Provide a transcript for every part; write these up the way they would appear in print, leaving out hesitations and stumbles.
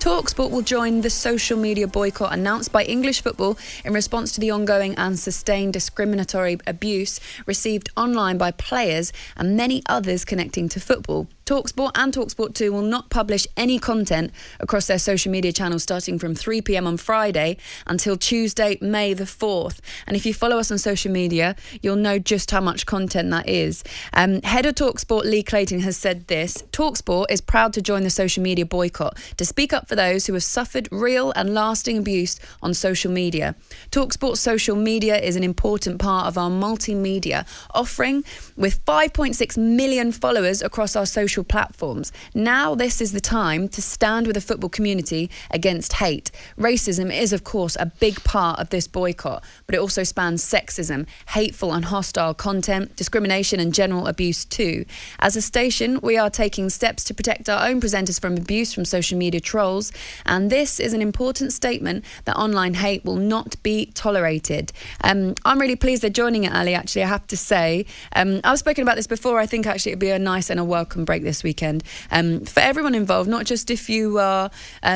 talkSPORT will join the social media boycott announced by English football in response to the ongoing and sustained discriminatory abuse received online by players and many others connecting to football. talkSPORT and talkSPORT 2 will not publish any content across their social media channels starting from 3 p.m. on Friday until Tuesday, May the 4th. And if you follow us on social media, you'll know just how much content that is. Head of talkSPORT, Lee Clayton, has said this: talkSPORT is proud to join the social media boycott to speak up for those who have suffered real and lasting abuse on social media. talkSPORT's social media is an important part of our multimedia offering with 5.6 million followers across our social platforms. Now this is the time to stand with the football community against hate. Racism is, of course, a big part of this boycott, but it also spans sexism, hateful and hostile content, discrimination and general abuse too. As a station, we are taking steps to protect our own presenters from abuse from social media trolls, and this is an important statement that online hate will not be tolerated. I'm really pleased they're joining it, Ali, actually, I have to say. I've spoken about this before. I think actually it'd be a nice and a welcome break this weekend for everyone involved, not just if you are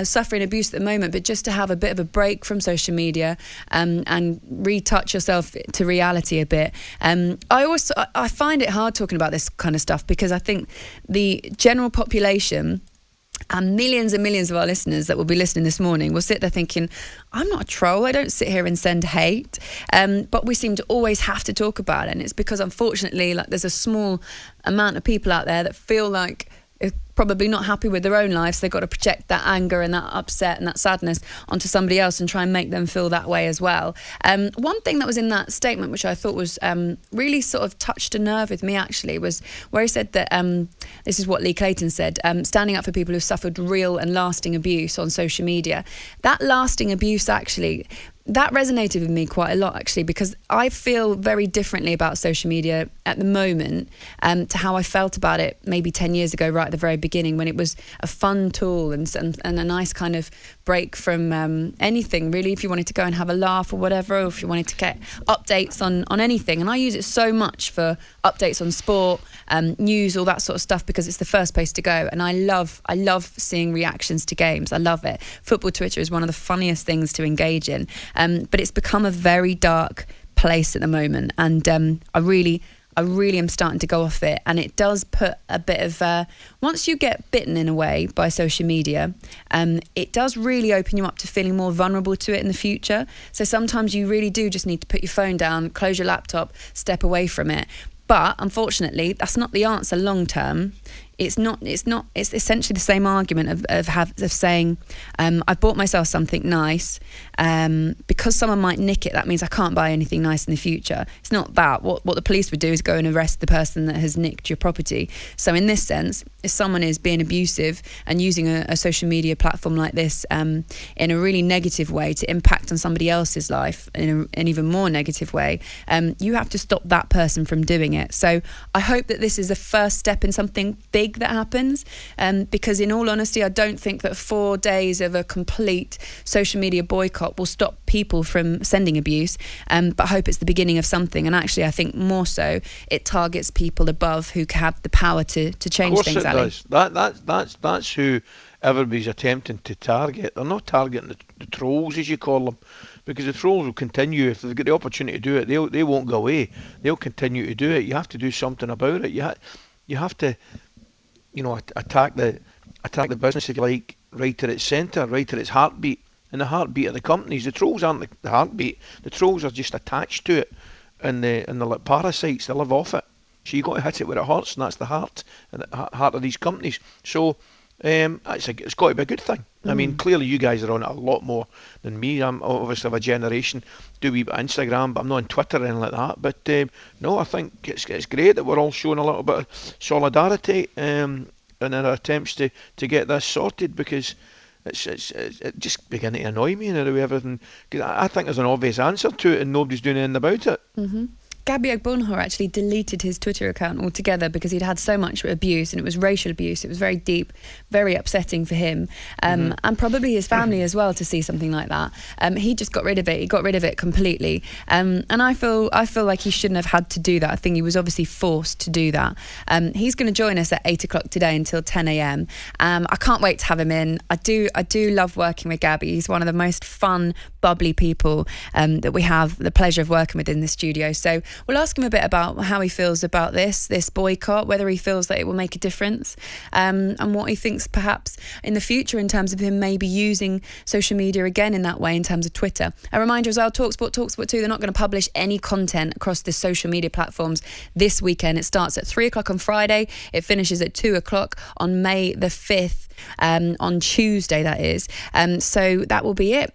suffering abuse at the moment, but just to have a bit of a break from social media and retouch yourself to reality a bit. I find it hard talking about this kind of stuff because I think the general population and millions of our listeners that will be listening this morning will sit there thinking, I'm not a troll, I don't sit here and send hate, but we seem to always have to talk about it, and it's because unfortunately there's a small amount of people out there that feel like they're probably not happy with their own lives, so they've got to project that anger and that upset and that sadness onto somebody else and try and make them feel that way as well. One thing that was in that statement which I thought was really sort of touched a nerve with me actually was where he said that, this is what Lee Clayton said, standing up for people who've suffered real and lasting abuse on social media. That lasting abuse actually, that resonated with me quite a lot actually, because I feel very differently about social media at the moment to how I felt about it maybe 10 years ago, right at the very beginning, when it was a fun tool and a nice kind of break from anything really, if you wanted to go and have a laugh or whatever, or if you wanted to get updates on anything. And I use it so much for updates on sport, news, all that sort of stuff, because it's the first place to go. And I love seeing reactions to games. I love it. Football Twitter is one of the funniest things to engage in. But it's become a very dark place at the moment, and I really am starting to go off it, and it does put a bit of once you get bitten in a way by social media, it does really open you up to feeling more vulnerable to it in the future. So sometimes you really do just need to put your phone down, close your laptop, step away from it. But unfortunately, that's not the answer long term. It's essentially the same argument of saying, I've bought myself something nice, because someone might nick it, that means I can't buy anything nice in the future. It's not that. What the police would do is go and arrest the person that has nicked your property. So in this sense, if someone is being abusive and using a social media platform like this in a really negative way to impact on somebody else's life in an even more negative way, you have to stop that person from doing it. So I hope that this is the first step in something big that happens, because in all honesty, I don't think that 4 days of a complete social media boycott will stop people from sending abuse, but I hope it's the beginning of something. And actually, I think more so it targets people above who have the power to change things. Of course it does. That's who everybody's attempting to target. They're not targeting the trolls, as you call them, because the trolls will continue. If they've got the opportunity to do it, they won't go away. They'll continue to do it. You have to do something about it. You have to, attack the business, if you like, right at its centre, right at its heartbeat, and the heartbeat of the companies. The trolls aren't the heartbeat. The trolls are just attached to it, and they're like parasites. They live off it. So you got to hit it where it hurts, and that's the heart of these companies. So it's got to be a good thing. I mean, clearly you guys are on it a lot more than me. I'm obviously of a generation, do a wee bit of Instagram, but I'm not on Twitter or anything like that. But no, I think it's great that we're all showing a little bit of solidarity in our attempts to get this sorted, because it's just beginning to annoy me and everything. Cause I think there's an obvious answer to it and nobody's doing anything about it. Mm-hmm. Gabby Ogbonhor actually deleted his Twitter account altogether because he'd had so much abuse, and it was racial abuse. It was very deep, very upsetting for him, and probably his family as well, to see something like that. He just got rid of it. He got rid of it completely, and I feel like he shouldn't have had to do that. I think he was obviously forced to do that. He's going to join us at 8 o'clock today until 10 a.m. I can't wait to have him in. I do love working with Gabby. He's one of the most fun, bubbly people that we have the pleasure of working with in the studio. So we'll ask him a bit about how he feels about this boycott, whether he feels that it will make a difference, and what he thinks perhaps in the future in terms of him maybe using social media again in that way, in terms of Twitter. A reminder as well, talkSPORT 2, they're not going to publish any content across the social media platforms this weekend. It starts at 3 o'clock on Friday. It finishes at 2 o'clock on May the 5th, on Tuesday, that is. So that will be it.